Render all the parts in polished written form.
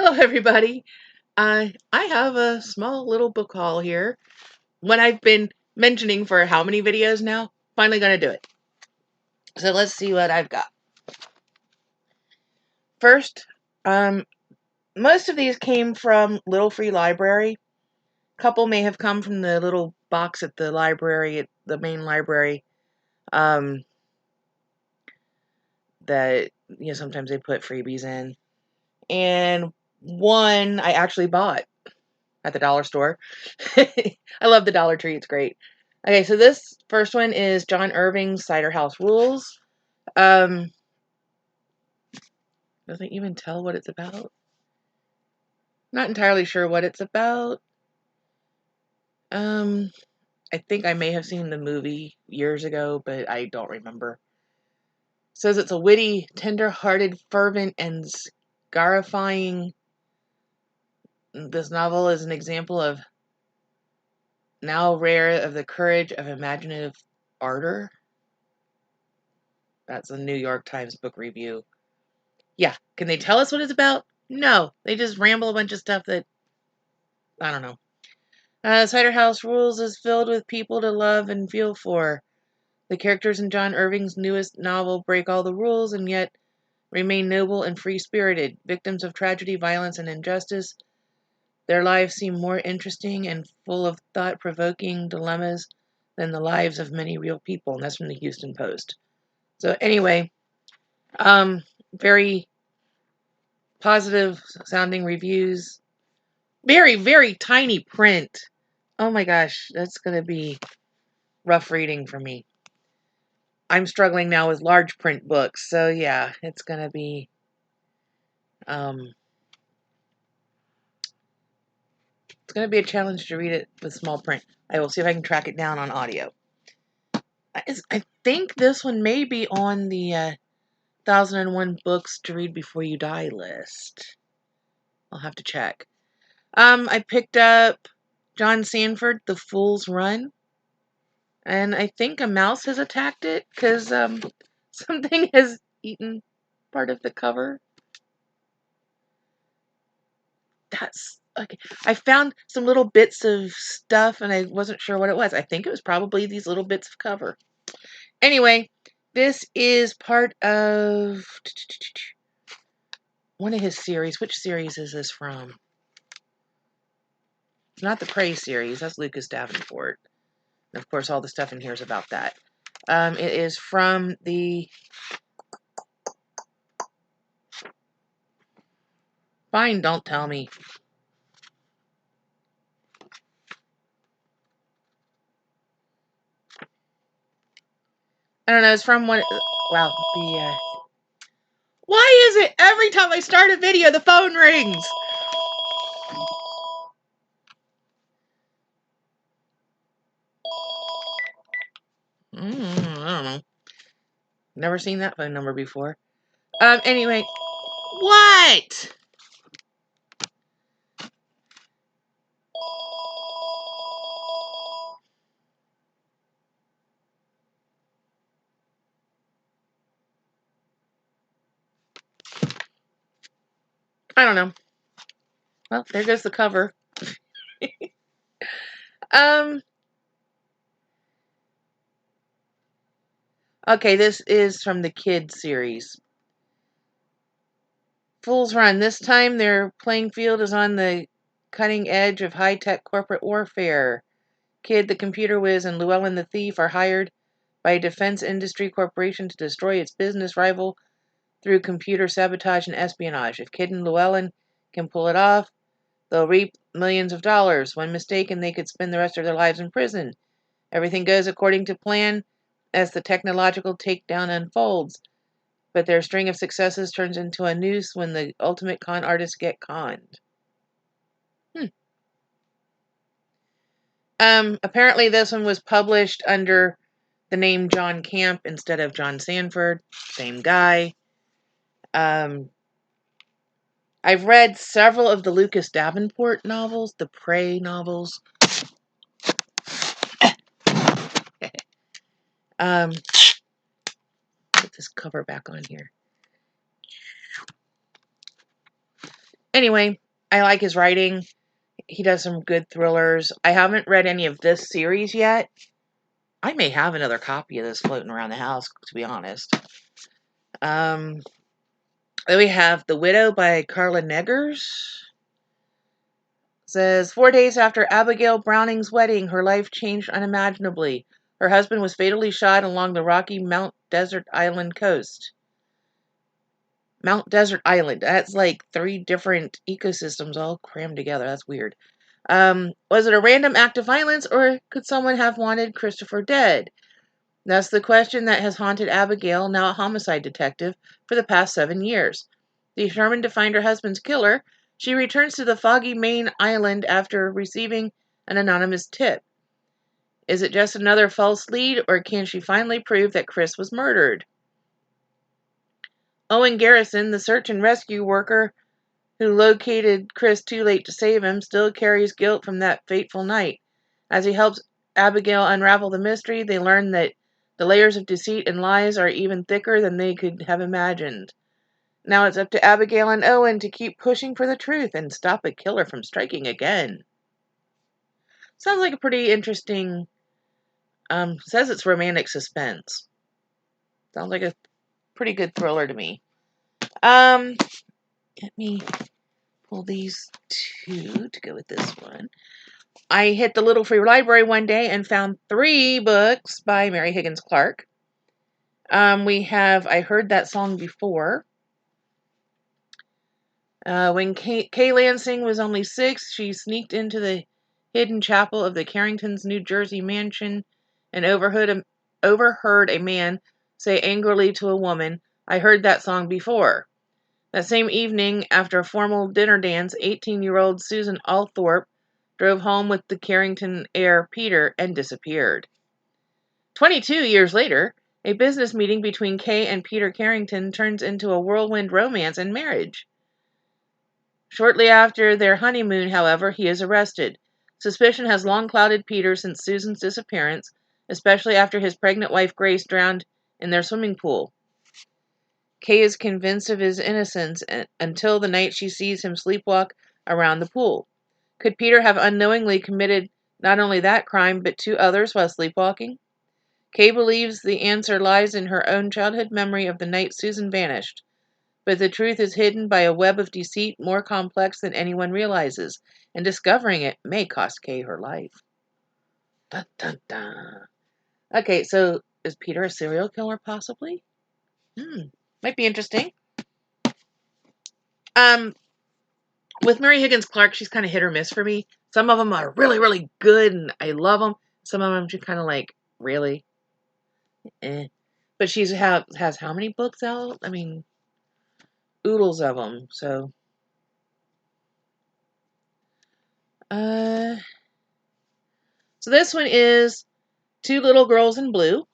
Hello, everybody. I have a small little book haul here. One I've been mentioning for how many videos now? Finally gonna do it. So let's see what I've got. First, most of these came from Little Free Library. A couple may have come from the little box at the library, at the main library. That sometimes they put freebies in, and one I actually bought at the dollar store. I love the Dollar Tree. It's great. Okay, so this first one is John Irving's Cider House Rules. Doesn't even tell what it's about. Not entirely sure what it's about. I think I may have seen the movie years ago, but I don't remember. It says it's a witty, tender-hearted, fervent, and scarifying. This novel is an example of now rare of the courage of imaginative ardor. That's a New York Times book review. Yeah, can they tell us what it's about? No, they just ramble a bunch of stuff that, I don't know. Cider House Rules is filled with people to love and feel for. The characters in John Irving's newest novel break all the rules and yet remain noble and free-spirited. Victims of tragedy, violence, and injustice, their lives seem more interesting and full of thought-provoking dilemmas than the lives of many real people. And that's from the Houston Post. So anyway, very positive sounding reviews. Very, very tiny print. Oh my gosh, that's going to be rough reading for me. I'm struggling now with large print books, so yeah, it's going to be a challenge to read it with small print. I will see if I can track it down on audio. I think this one may be on the 1001 books to read before you die list. I'll have to check. I picked up John Sanford, The Fool's Run. And I think a mouse has attacked it because something has eaten part of the cover. That's okay. I found some little bits of stuff and I wasn't sure what it was. I think it was probably these little bits of cover. Anyway, this is part of one of his series. Which series is this from? It's not the Prey series. That's Lucas Davenport. And of course, all the stuff in here is about that. It is from the... Fine, don't tell me. I don't know, it's from one... Wow, Why is it every time I start a video, the phone rings? I don't know. Never seen that phone number before. Anyway. What? I don't know. Well, there goes the cover. Okay, this is from the Kids series. Fool's Run. This time their playing field is on the cutting edge of high-tech corporate warfare. Kid the computer whiz and Llewellyn the thief are hired by a defense industry corporation to destroy its business rival through computer sabotage and espionage. If Kid and Llewellyn can pull it off, they'll reap millions of dollars. When mistaken, they could spend the rest of their lives in prison. Everything goes according to plan as the technological takedown unfolds, but their string of successes turns into a noose when the ultimate con artists get conned. Apparently this one was published under the name John Camp instead of John Sanford. Same guy. I've read several of the Lucas Davenport novels, the Prey novels. Put this cover back on here. Anyway, I like his writing. He does some good thrillers. I haven't read any of this series yet. I may have another copy of this floating around the house, to be honest. Then we have The Widow by Carla Neggers. It says, 4 days after Abigail Browning's wedding, her life changed unimaginably. Her husband was fatally shot along the rocky Mount Desert Island coast. Mount Desert Island. That's like 3 different ecosystems all crammed together. That's weird. Was it a random act of violence, or could someone have wanted Christopher dead? That's the question that has haunted Abigail, now a homicide detective, for the past 7 years. Determined to find her husband's killer, she returns to the foggy Maine island after receiving an anonymous tip. Is it just another false lead, or can she finally prove that Chris was murdered? Owen Garrison, the search and rescue worker who located Chris too late to save him, still carries guilt from that fateful night. As he helps Abigail unravel the mystery, they learn that the layers of deceit and lies are even thicker than they could have imagined. Now it's up to Abigail and Owen to keep pushing for the truth and stop a killer from striking again. Sounds like a pretty interesting, says it's romantic suspense. Sounds like a pretty good thriller to me. Let me pull these 2 to go with this one. I hit the Little Free Library one day and found 3 books by Mary Higgins Clark. We have I Heard That Song Before. When Kay Lansing was only 6, she sneaked into the hidden chapel of the Carringtons' New Jersey mansion and overheard a man say angrily to a woman, "I heard that song before." That same evening, after a formal dinner dance, 18-year-old Susan Althorpe drove home with the Carrington heir Peter and disappeared. 22 years later, a business meeting between Kay and Peter Carrington turns into a whirlwind romance and marriage. Shortly after their honeymoon, however, he is arrested. Suspicion has long clouded Peter since Susan's disappearance, especially after his pregnant wife Grace drowned in their swimming pool. Kay is convinced of his innocence until the night she sees him sleepwalk around the pool. Could Peter have unknowingly committed not only that crime, but 2 others while sleepwalking? Kay believes the answer lies in her own childhood memory of the night Susan vanished. But the truth is hidden by a web of deceit more complex than anyone realizes, and discovering it may cost Kay her life. Dun, dun, dun. Okay, so is Peter a serial killer, possibly? Might be interesting. With Mary Higgins Clark, she's kind of hit or miss for me. Some of them are really, really good, and I love them. Some of them she's kind of like, really? But she's has how many books out? I mean, oodles of them. So, so this one is 2 Little Girls in Blue.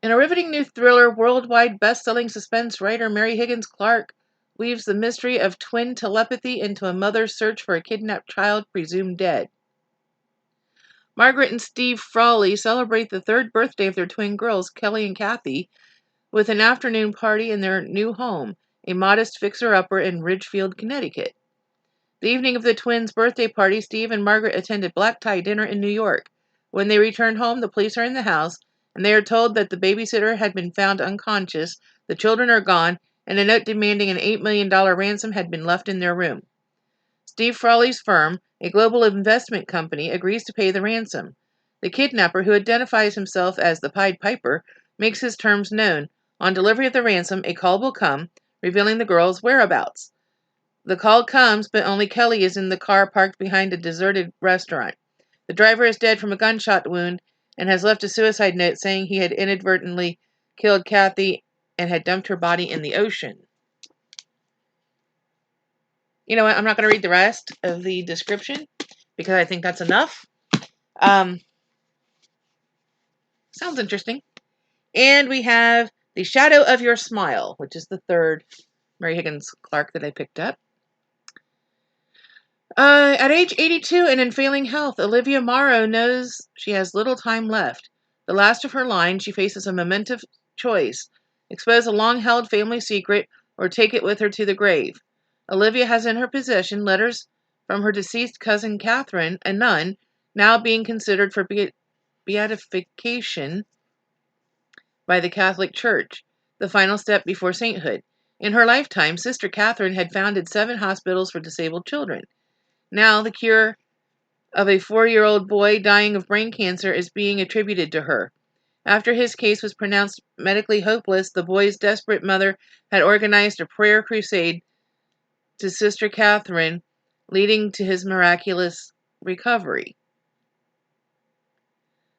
In a riveting new thriller, worldwide best-selling suspense writer Mary Higgins Clark weaves the mystery of twin telepathy into a mother's search for a kidnapped child presumed dead. Margaret and Steve Frawley celebrate the 3rd birthday of their twin girls, Kelly and Kathy, with an afternoon party in their new home, a modest fixer-upper in Ridgefield, Connecticut. The evening of the twins' birthday party, Steve and Margaret attend a black-tie dinner in New York. When they return home, the police are in the house, and they are told that the babysitter had been found unconscious, the children are gone, and a note demanding an $8 million ransom had been left in their room. Steve Frawley's firm, a global investment company, agrees to pay the ransom. The kidnapper, who identifies himself as the Pied Piper, makes his terms known. On delivery of the ransom, a call will come, revealing the girls' whereabouts. The call comes, but only Kelly is in the car parked behind a deserted restaurant. The driver is dead from a gunshot wound and has left a suicide note saying he had inadvertently killed Kathy and had dumped her body in the ocean. You know what? I'm not going to read the rest of the description because I think that's enough. Sounds interesting. And we have The Shadow of Your Smile, which is the 3rd Mary Higgins Clark that I picked up. At age 82 and in failing health, Olivia Morrow knows she has little time left. The last of her line, she faces a momentous choice: expose a long-held family secret or take it with her to the grave. Olivia has in her possession letters from her deceased cousin Catherine, a nun, now being considered for beatification by the Catholic Church, the final step before sainthood. In her lifetime, Sister Catherine had founded 7 hospitals for disabled children. Now, the cure of a 4-year-old boy dying of brain cancer is being attributed to her. After his case was pronounced medically hopeless, the boy's desperate mother had organized a prayer crusade to Sister Catherine, leading to his miraculous recovery.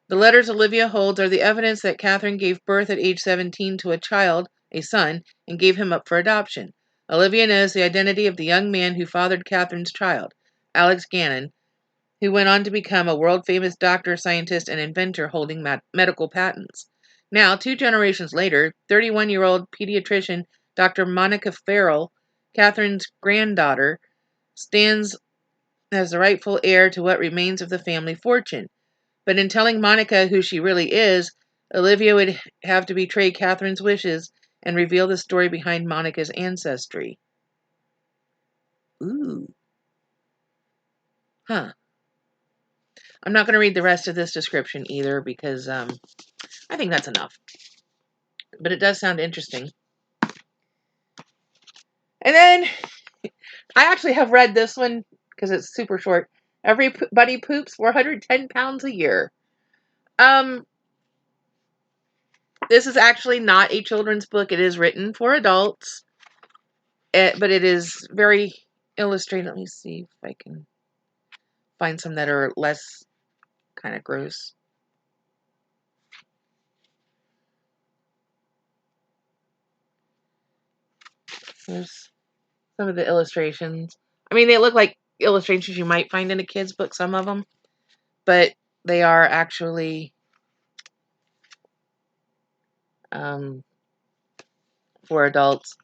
The letters Olivia holds are the evidence that Catherine gave birth at age 17 to a child, a son, and gave him up for adoption. Olivia knows the identity of the young man who fathered Catherine's child, Alex Gannon, who went on to become a world-famous doctor, scientist, and inventor holding medical patents. Now, 2 generations later, 31-year-old pediatrician Dr. Monica Farrell, Catherine's granddaughter, stands as the rightful heir to what remains of the family fortune. But in telling Monica who she really is, Olivia would have to betray Catherine's wishes and reveal the story behind Monica's ancestry. Ooh. Huh. I'm not going to read the rest of this description either because I think that's enough. But it does sound interesting. And then I actually have read this one because it's super short. Everybody poops 410 pounds a year. This is actually not a children's book. It is written for adults. But it is very illustrated. Let me see if I can find some that are less kind of gross. There's some of the illustrations. I mean, they look like illustrations you might find in a kid's book, some of them. But they are actually for adults.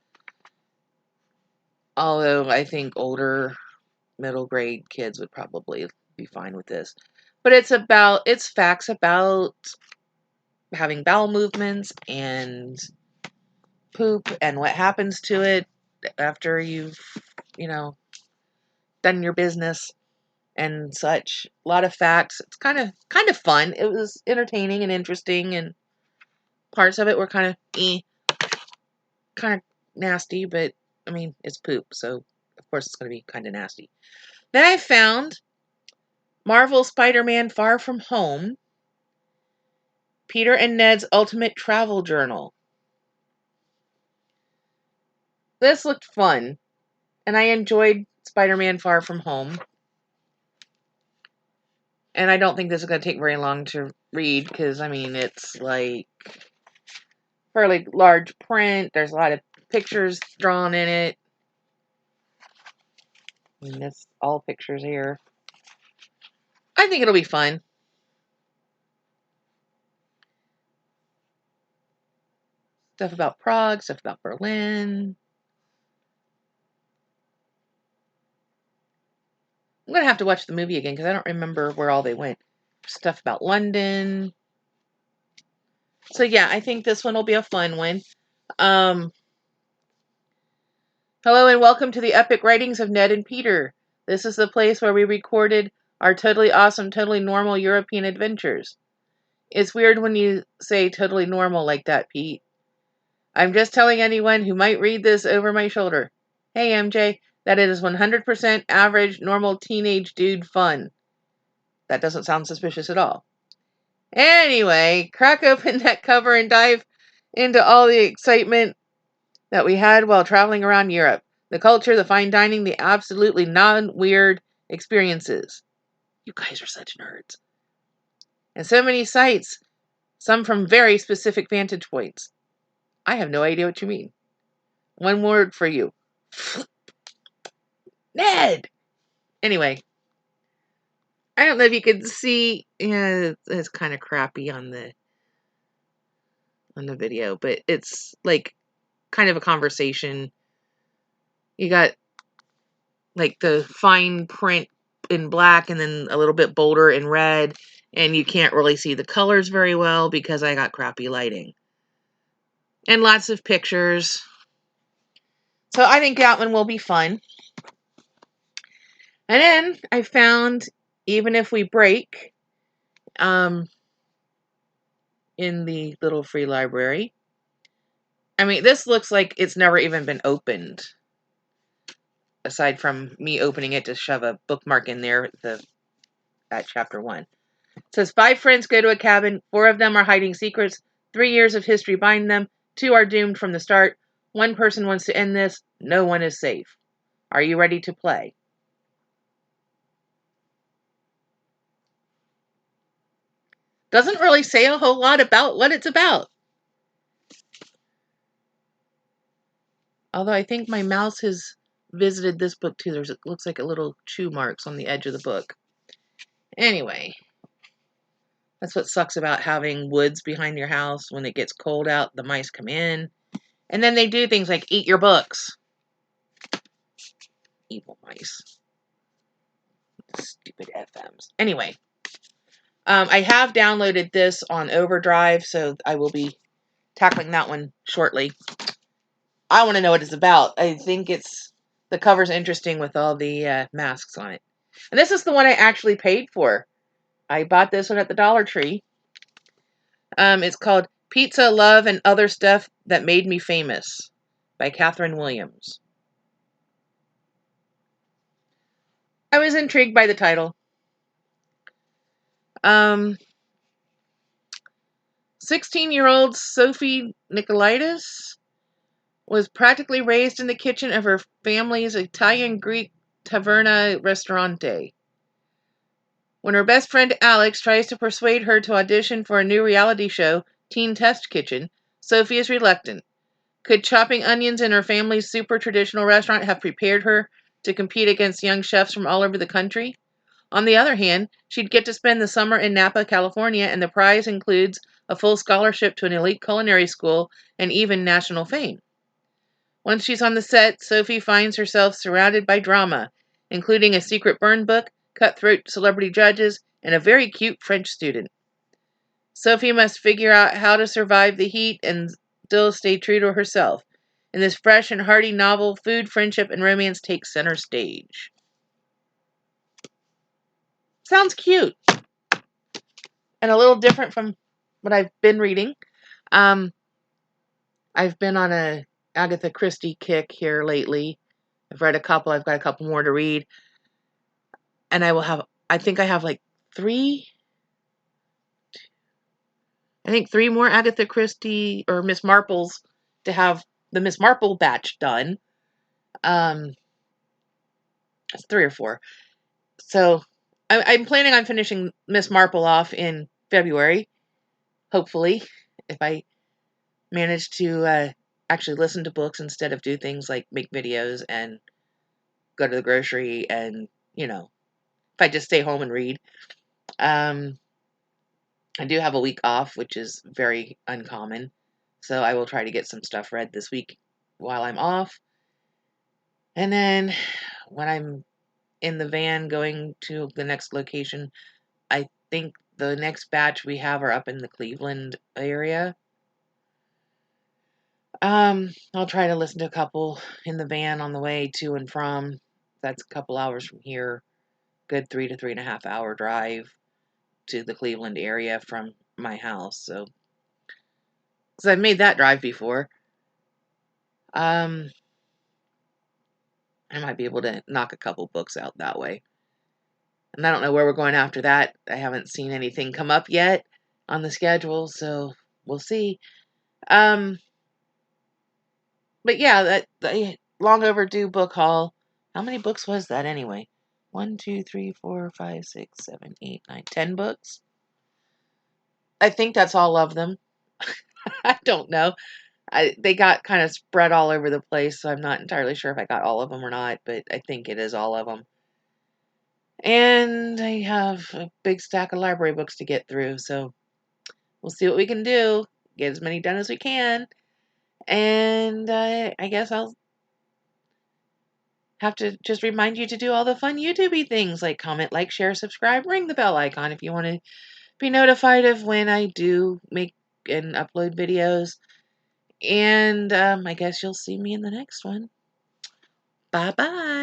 Although I think older middle grade kids would probably be fine with this. But it's facts about having bowel movements and poop and what happens to it after you've, done your business and such. A lot of facts. It's kind of fun. It was entertaining and interesting, and parts of it were kind of nasty, but I mean, it's poop, so of course it's going to be kind of nasty. Then I found Marvel Spider-Man Far From Home, Peter and Ned's Ultimate Travel Journal. This looked fun, and I enjoyed Spider-Man Far From Home. And I don't think this is going to take very long to read, because, I mean, it's like fairly large print. There's a lot of pictures drawn in it. I mean, that's all pictures here. I think it'll be fun. Stuff about Prague, stuff about Berlin. I'm going to have to watch the movie again because I don't remember where all they went. Stuff about London. So yeah, I think this one will be a fun one. Hello and welcome to the epic writings of Ned and Peter. This is the place where we recorded our totally awesome, totally normal European adventures. It's weird when you say totally normal like that, Pete. I'm just telling anyone who might read this over my shoulder. Hey, MJ, that it is 100% average, normal teenage dude fun. That doesn't sound suspicious at all. Anyway, crack open that cover and dive into all the excitement that we had while traveling around Europe. The culture, the fine dining, the absolutely non-weird experiences. You guys are such nerds. And so many sights, some from very specific vantage points. I have no idea what you mean. One word for you. Ned! Anyway, I don't know if you could see, it's kind of crappy on the video, but it's like kind of a conversation. You got like the fine print in black and then a little bit bolder in red, and you can't really see the colors very well because I got crappy lighting. And lots of pictures. So I think that one will be fun. And then I found Even If We Break in the little free library. I mean, this looks like it's never even been opened. Aside from me opening it to shove a bookmark in there at chapter 1. It says 5 friends go to a cabin. 4 of them are hiding secrets. 3 years of history bind them. 2 are doomed from the start. 1 person wants to end this. No one is safe. Are you ready to play? Doesn't really say a whole lot about what it's about. Although I think my mouse has visited this book too. It looks like a little chew marks on the edge of the book. Anyway, that's what sucks about having woods behind your house. When it gets cold out, the mice come in. And then they do things like eat your books. Evil mice. Stupid FMs. Anyway, I have downloaded this on Overdrive, so I will be tackling that one shortly. I want to know what it's about. I think the cover's interesting with all the masks on it. And this is the one I actually paid for. I bought this one at the Dollar Tree. It's called Pizza, Love, and Other Stuff That Made Me Famous by Catherine Williams. I was intrigued by the title. 16-year-old Sophie Nicolaitis was practically raised in the kitchen of her family's Italian-Greek taverna ristorante. When her best friend Alex tries to persuade her to audition for a new reality show, Teen Test Kitchen, Sophie is reluctant. Could chopping onions in her family's super traditional restaurant have prepared her to compete against young chefs from all over the country? On the other hand, she'd get to spend the summer in Napa, California, and the prize includes a full scholarship to an elite culinary school and even national fame. Once she's on the set, Sophie finds herself surrounded by drama, including a secret burn book, cutthroat celebrity judges, and a very cute French student. Sophie must figure out how to survive the heat and still stay true to herself. In this fresh and hearty novel, food, friendship, and romance take center stage. Sounds cute. And a little different from what I've been reading. I've been on a Agatha Christie kick here lately. I've read a couple. I've got a couple more to read. And I think I have like 3 more Agatha Christie or Miss Marples to have the Miss Marple batch done. It's 3 or 4. So I'm planning on finishing Miss Marple off in February, hopefully, if I manage to actually listen to books instead of do things like make videos and go to the grocery and, if I just stay home and read. I do have a week off, which is very uncommon, so I will try to get some stuff read this week while I'm off. And then when I'm in the van going to the next location, I think the next batch we have are up in the Cleveland area. I'll try to listen to a couple in the van on the way to and from. That's a couple hours from here. Good 3 to 3.5 hour drive to the Cleveland area from my house. So, because I've made that drive before. I might be able to knock a couple books out that way. And I don't know where we're going after that. I haven't seen anything come up yet on the schedule, so we'll see. But yeah, that long overdue book haul. How many books was that anyway? 1, 2, 3, 4, 5, 6, 7, 8, 9, 10 books. I think that's all of them. I don't know. They got kind of spread all over the place, so I'm not entirely sure if I got all of them or not, but I think it is all of them. And I have a big stack of library books to get through, so we'll see what we can do. Get as many done as we can. And I guess I'll have to just remind you to do all the fun YouTubey things like comment, like, share, subscribe, ring the bell icon if you want to be notified of when I do make and upload videos. And I guess you'll see me in the next one. Bye-bye.